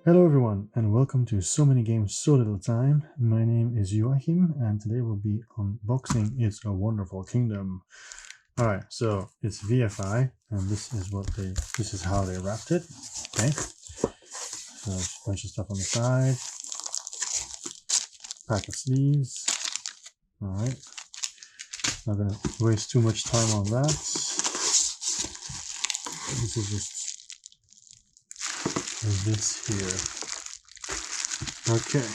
Hello everyone and welcome to So Many Games, So Little Time. My name is Joachim and today we'll be unboxing It's a Wonderful Kingdom. Alright, so it's VFI and this is how they wrapped it. Okay. So there's a bunch of stuff on the side. Pack of sleeves. Alright. Not gonna waste too much time on that. This is just this here. Okay,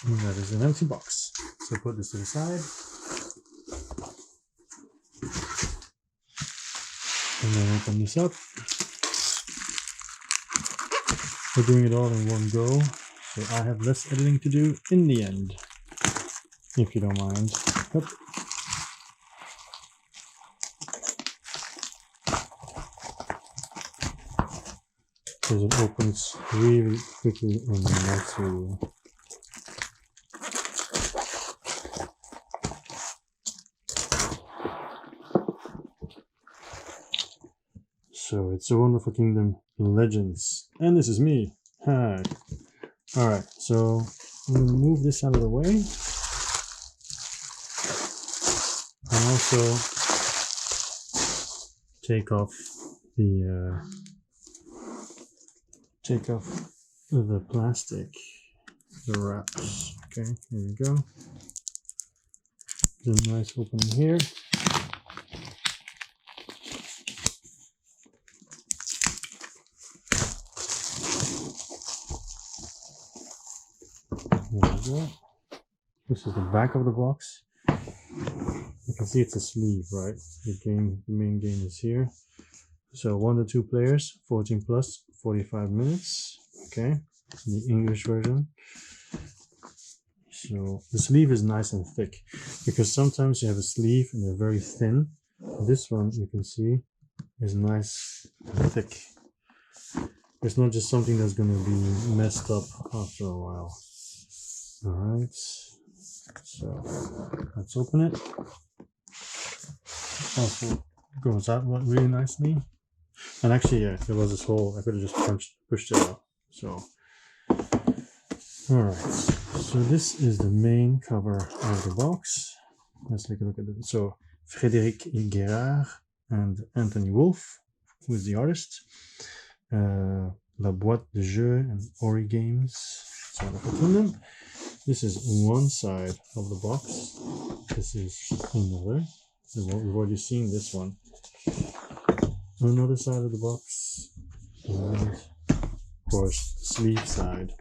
and that is an empty box. So put this to the side. And then open this up. We're doing it all in one go, so I have less editing to do in the end, if you don't mind. Yep. Because it opens really quickly and nicely. So it's a Wonderful Kingdom Legends, and this is me. Hi. All right, so I'm gonna move this out of the way, and also take off the plastic, the wraps. Okay, here we go. There's a nice opening here. There we go. This is the back of the box. You can see it's a sleeve, right? The main game is here. So 1 to 2 players, 14 plus, 45 minutes. Okay, the English version. So the sleeve is nice and thick because sometimes you have a sleeve and they're very thin. This one you can see is nice and thick. It's not just something that's going to be messed up after a while. All right, so let's open it. Also goes out really nicely. And actually, yeah, there was this hole. I could have just pushed it out. So, all right. So this is the main cover of the box. Let's take a look at it. So Frederic Guerard and Anthony Wolff, who is the artist. Boite Du Jeu and Ori Games. So this is one side of the box. This is another. We've already seen this one. Another side of the box, and of course the sleeve side,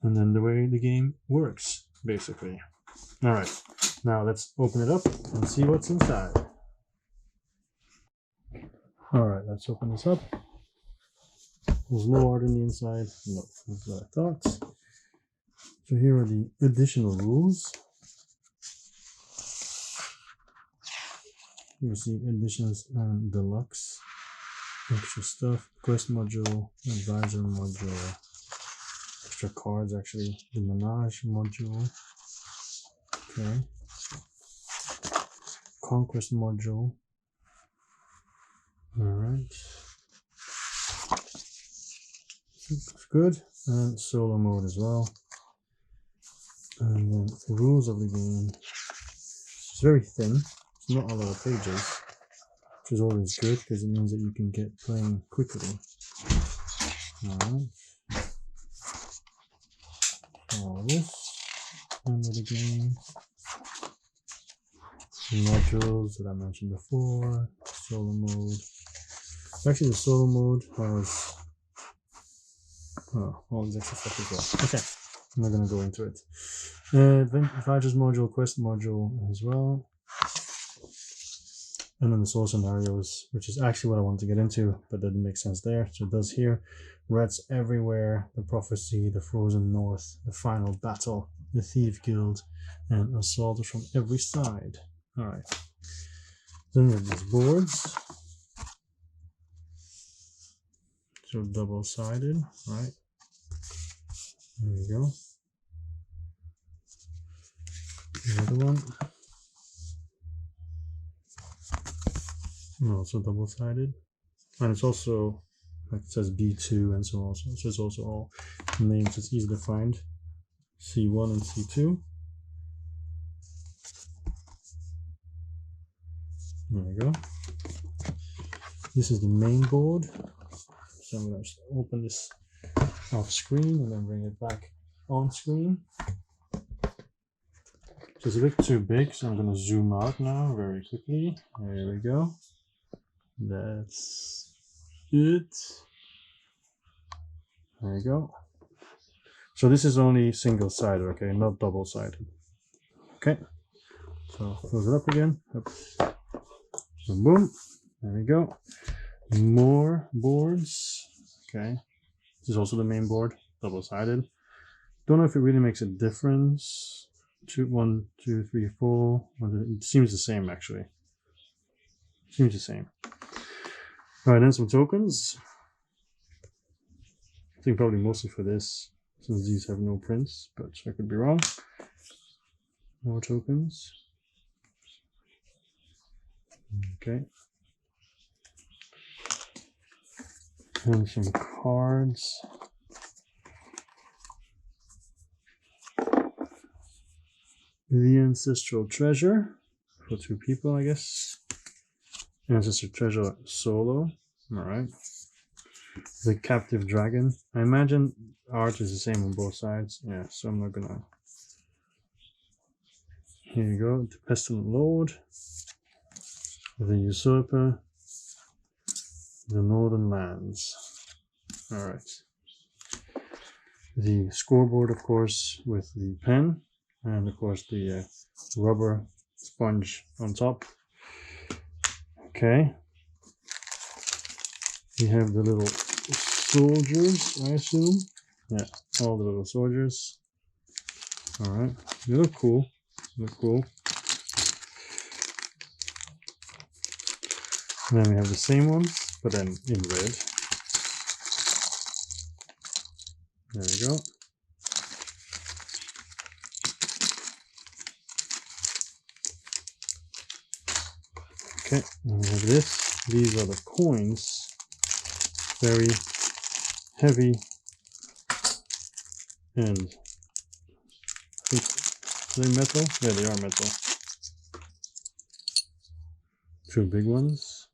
and then the way the game works, basically. All right, now let's open it up and see what's inside. All right, let's open this up. There's no art in the inside. No, that's what I thought. So here are the additional rules. You see additions and deluxe, extra stuff, quest module, advisor module, extra cards actually, the menage module, okay, conquest module, alright, looks good, and solo mode as well, and then the rules of the game. It's very thin. Not a lot of pages, which is always good because it means that you can get playing quickly. Alright. All this under the game. Modules that I mentioned before. Solo mode. Actually, the solo mode has all this extra stuff as well. Okay, I'm not going to go into it. Adventures module, quest module as well. And then the soul scenarios, which is actually what I wanted to get into, but that didn't make sense there. So it does here. Rats everywhere, the prophecy, the frozen north, the final battle, the thief guild, and assaulters from every side. All right. Then we have these boards. So double-sided, right? There we go. The other one. Also double-sided, and it's also Like it says B2 and so on. So it's also all names. It's easy to find. C1 and C2. There we go. This is the main board. So I'm going to open this off screen and then bring it back on screen. So it's a bit too big, so I'm going to zoom out now very quickly. There we go. That's it. There you go. So this is only single-sided, okay, not double-sided. Okay. So close it up again. Oops. Boom, boom. There we go. More boards. Okay. This is also the main board, double-sided. Don't know if it really makes a difference. 1, 2, 3, 4. It seems the same actually. Seems the same. All right, then some tokens. I think probably mostly for this, since these have no prints, but I could be wrong. More tokens. Okay. And some cards. The Ancestral Treasure for 2 people, I guess. Ancestral Treasure solo. Alright. The Captive Dragon. I imagine art is the same on both sides. Yeah, so I'm not gonna. Here you go. The Pestilent Lord. The Usurper. The Northern Lands. Alright. The scoreboard, of course, with the pen. And of course the rubber sponge on top. Okay. We have the little soldiers, I assume. Yeah, all the little soldiers. Alright. They look cool. Look cool. And then we have the same ones, but then in red. There we go. Okay, and we have this. These are the coins. Very heavy. And I think, are they metal? Yeah, they are metal. 2 big ones.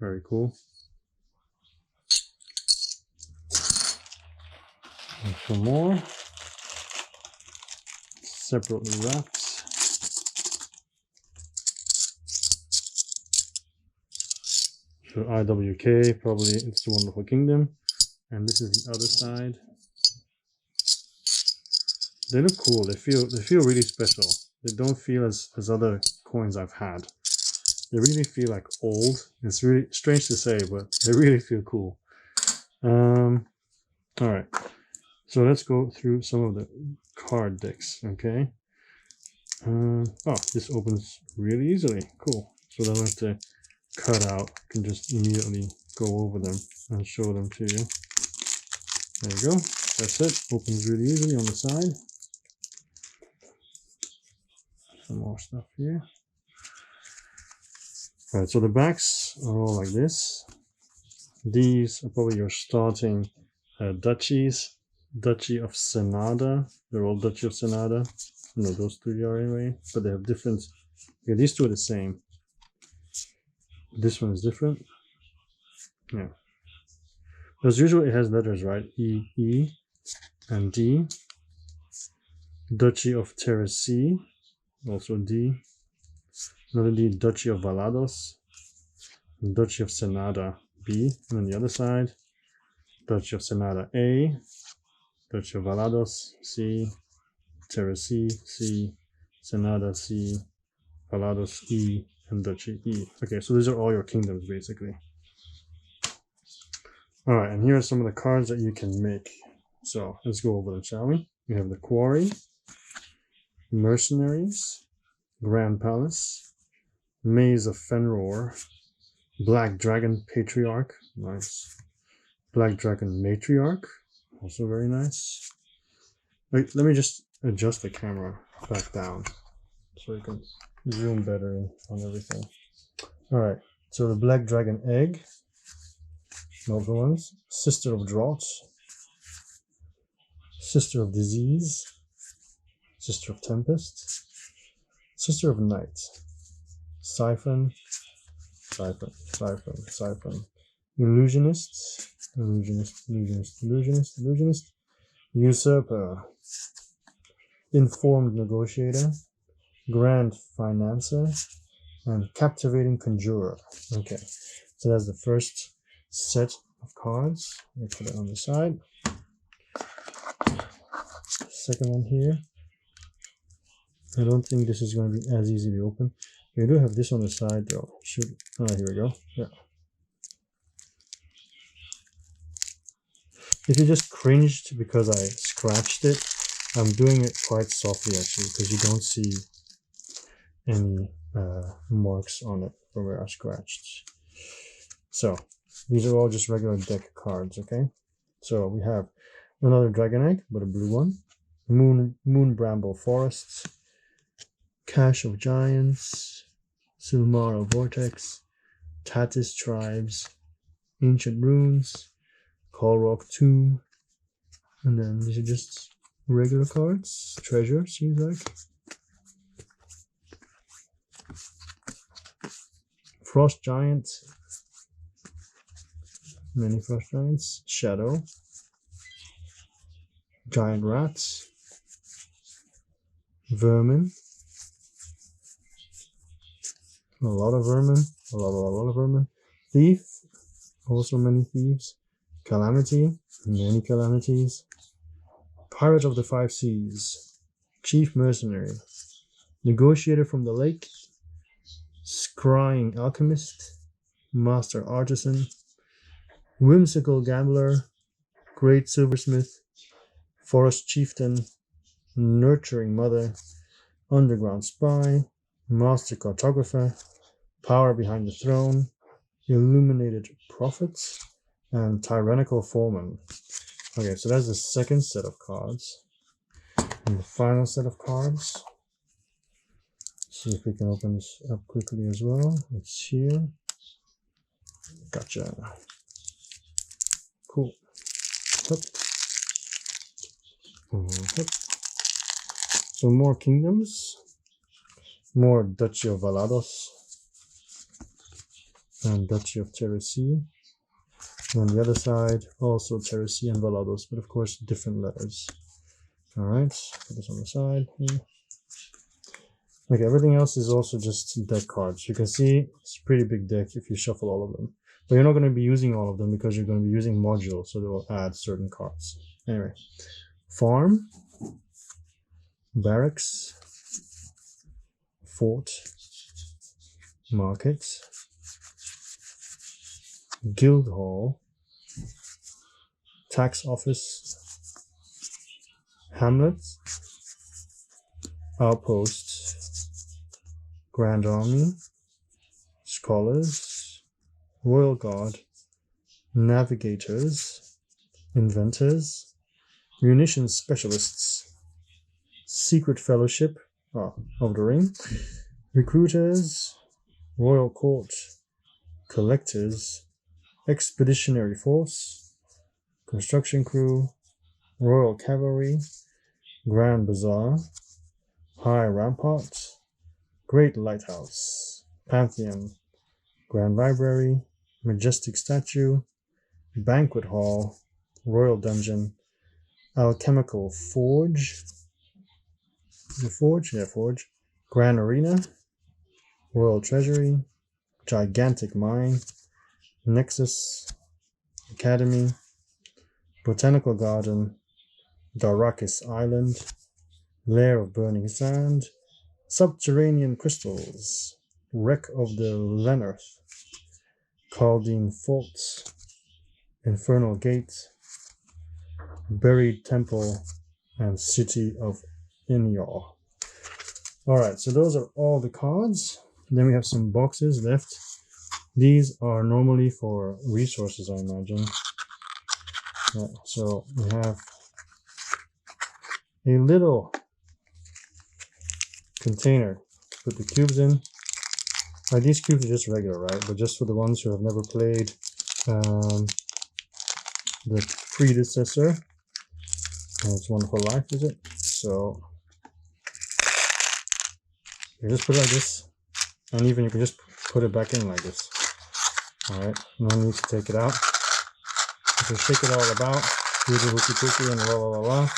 Very cool. And some more. Separately wrapped. So IWK, probably It's the Wonderful Kingdom. And this is the other side. They look cool. They feel really special. They don't feel as other coins I've had. They really feel like old. It's really strange to say, but they really feel cool. Alright. So let's go through some of the card decks, okay? Oh, this opens really easily. Cool. So I don't have to cut out. I can just immediately go over them and show them to you. There you go. That's it. Opens really easily on the side. Some more stuff here. Alright, so the backs are all like this. These are probably your starting duchies. Duchy of Senada. They're all Duchy of Senada. No, those 3 are anyway, but they have different. Yeah, these 2 are the same. This one is different. Yeah. As usual, it has letters, right? E, E, and D. Duchy of Teresi, also D. Another D, Duchy of Valados. Duchy of Senada, B. And then the other side, Duchy of Senada, A. Duchy of Valados, C. Teresi, C. Senada, C. Valados, E. And Duchy, E. Okay, so these are all your kingdoms, basically. Alright, and here are some of the cards that you can make. So, let's go over them, shall we? We have the Quarry, Mercenaries, Grand Palace, Maze of Fenrir, Black Dragon Patriarch, nice. Black Dragon Matriarch, also very nice. Wait, let me just adjust the camera back down so you can zoom better in on everything. Alright, So the Black Dragon Egg, multiple ones. Sister of Drought, Sister of Disease, Sister of Tempest, Sister of Night, Siphon, Siphon, Siphon, Siphon, Illusionist, Illusionist, Illusionist, Illusionist, Illusionist, Usurper, Informed Negotiator, Grand Financer, and Captivating Conjurer. Okay, so that's the first set of cards. We'll put it on the side. Second one here. I don't think this is going to be as easy to open. We do have this on the side though. Should, here we go. Yeah. If you just cringed because I scratched it, I'm doing it quite softly actually, because you don't see any marks on it from where I scratched. So these are all just regular deck cards, okay? So we have another Dragon Egg, but a blue one. Moon Bramble Forests, Cache of Giants, Silmara Vortex, Tatis Tribes, Ancient Runes, Colrock Tomb, and then these are just regular cards. Treasure, seems like. Frost Giant, many Frost Giants, Shadow, Giant Rats, Vermin, a lot of vermin, a lot of vermin, Thief, also many thieves, Calamity, many calamities, Pirate of the Five Seas, Chief Mercenary, Negotiator from the Lake, Scrying Alchemist, Master Artisan, Whimsical Gambler, Great Silversmith, Forest Chieftain, Nurturing Mother, Underground Spy, Master Cartographer, Power Behind the Throne, Illuminated Prophets, and Tyrannical Foreman. Okay, so that's the second set of cards. And the final set of cards. See if we can open this up quickly as well. It's here. Gotcha. Cool. Hup. Hup. So more kingdoms. More Duchy of Valados. And Duchy of Teresi. And on the other side, also Teresi and Valados, but of course different letters. Alright, put this on the side here. Okay, everything else is also just deck cards. You can see it's a pretty big deck if you shuffle all of them. But you're not going to be using all of them because you're going to be using modules, so they will add certain cards. Anyway, Farm, Barracks, Fort, Market, Guild Hall, Tax Office, Hamlet, Outpost, Grand Army, Scholars, Royal Guard, Navigators, Inventors, Munitions Specialists, Secret Fellowship of the Ring, Recruiters, Royal Court, Collectors, Expeditionary Force, Construction Crew, Royal Cavalry, Grand Bazaar, High Rampart, Great Lighthouse, Pantheon, Grand Library, Majestic Statue, Banquet Hall, Royal Dungeon, Alchemical Forge, is it Forge? Yeah, Forge, Grand Arena, Royal Treasury, Gigantic Mine, Nexus, Academy, Botanical Garden, Darakis Island, Lair of Burning Sand, Subterranean Crystals, Wreck of the Leonarth, Caldine Fault, Infernal Gate, Buried Temple, and City of Inyor. Alright, so those are all the cards. Then we have some boxes left. These are normally for resources, I imagine. So we have a little container to put the cubes in. These cubes are just regular, right? But just for the ones who have never played the predecessor, it's Wonderful Life, is it? So you just put it like this, and even you can just put it back in like this. All right, no need to take it out. Just shake it all about, do the hooky cookie and la la la la.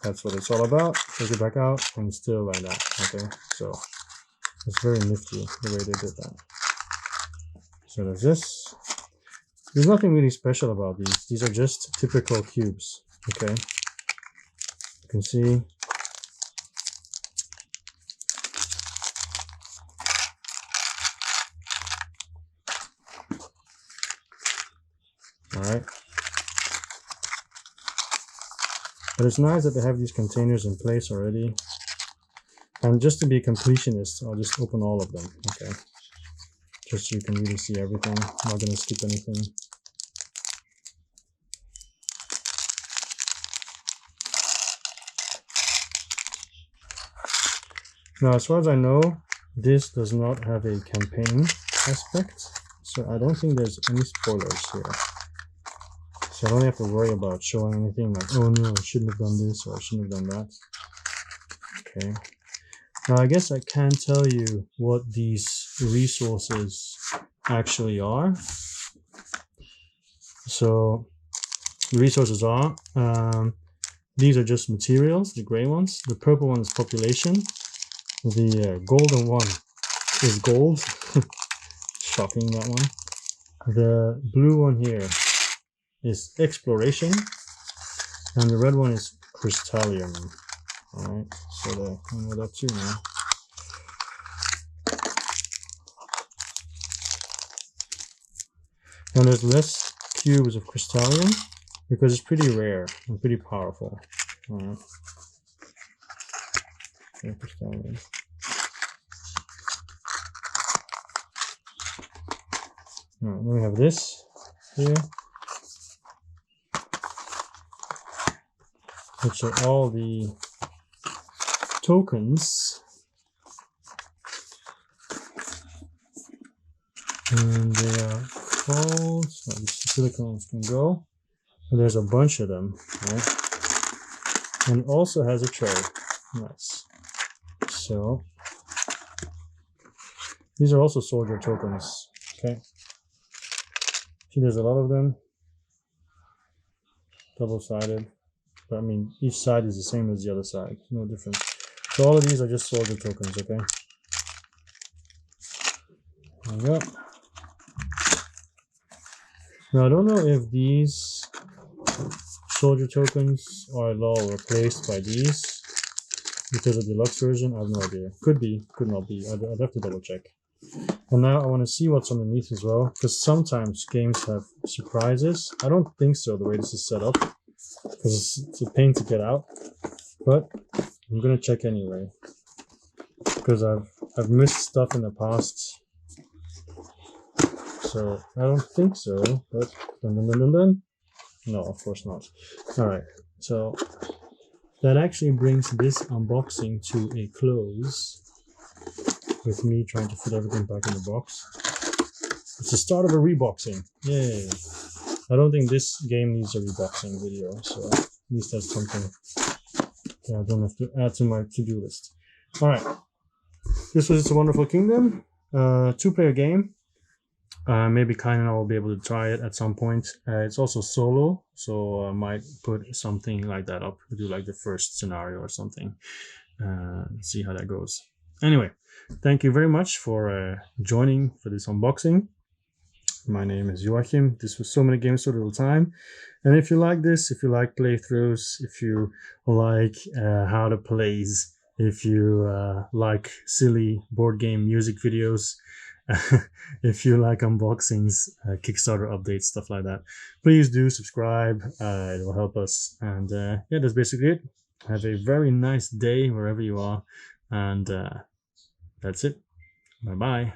That's what it's all about. Take it back out and still like that. Okay, so it's very nifty the way they did that. So there's this. There's nothing really special about these. These are just typical cubes. Okay, you can see. All right. But it's nice that they have these containers in place already. And just to be a completionist, I'll just open all of them, okay? Just so you can really see everything. I'm not going to skip anything. Now, as far as I know, this does not have a campaign aspect. So I don't think there's any spoilers here. So I don't have to worry about showing anything like, oh no, I shouldn't have done this or I shouldn't have done that. Okay. Now I guess I can tell you what these resources actually are. So the resources are, these are just materials, the gray ones. The purple one is population. The golden one is gold. Shocking, that one. The blue one here is exploration, and the red one is crystallium. All right, so I know that too now. And there's less cubes of crystallium because it's pretty rare and pretty powerful. All right, okay, crystallium. All right, then we have this here, which are all the tokens, and they are called, so these silicons can go, and there's a bunch of them, right? And it also has a tray. Nice. So these are also soldier tokens. Okay, see, there's a lot of them, double-sided. I mean, each side is the same as the other side, no difference. So all of these are just soldier tokens, okay? There we go. Now I don't know if these soldier tokens are at all replaced by these because of the deluxe version. I have no idea. Could be, could not be. I'd have to double check. And now I want to see what's underneath as well, because sometimes games have surprises. I don't think so, the way this is set up, because it's a pain to get out, but I'm gonna check anyway, because I've missed stuff in the past, so I don't think so. But no, of course not. All right, so that actually brings this unboxing to a close, with me trying to fit everything back in the box. It's the start of a reboxing. Yay! I don't think this game needs a reboxing video, so at least that's something that I don't have to add to my to-do list. All right, this was It's a Wonderful Kingdom, 2-player game. Maybe Kyle and I will be able to try it at some point. It's also solo, so I might put something like that up, do like the first scenario or something. See how that goes. Anyway, thank you very much for joining for this unboxing. My name is Joachim. This was So Many Games So Little Time. And if you like this, if you like playthroughs, if you like how to plays, if you like silly board game music videos, if you like unboxings, Kickstarter updates, stuff like that, please do subscribe. It will help us. And yeah, that's basically it. Have a very nice day wherever you are. And that's it. Bye-bye.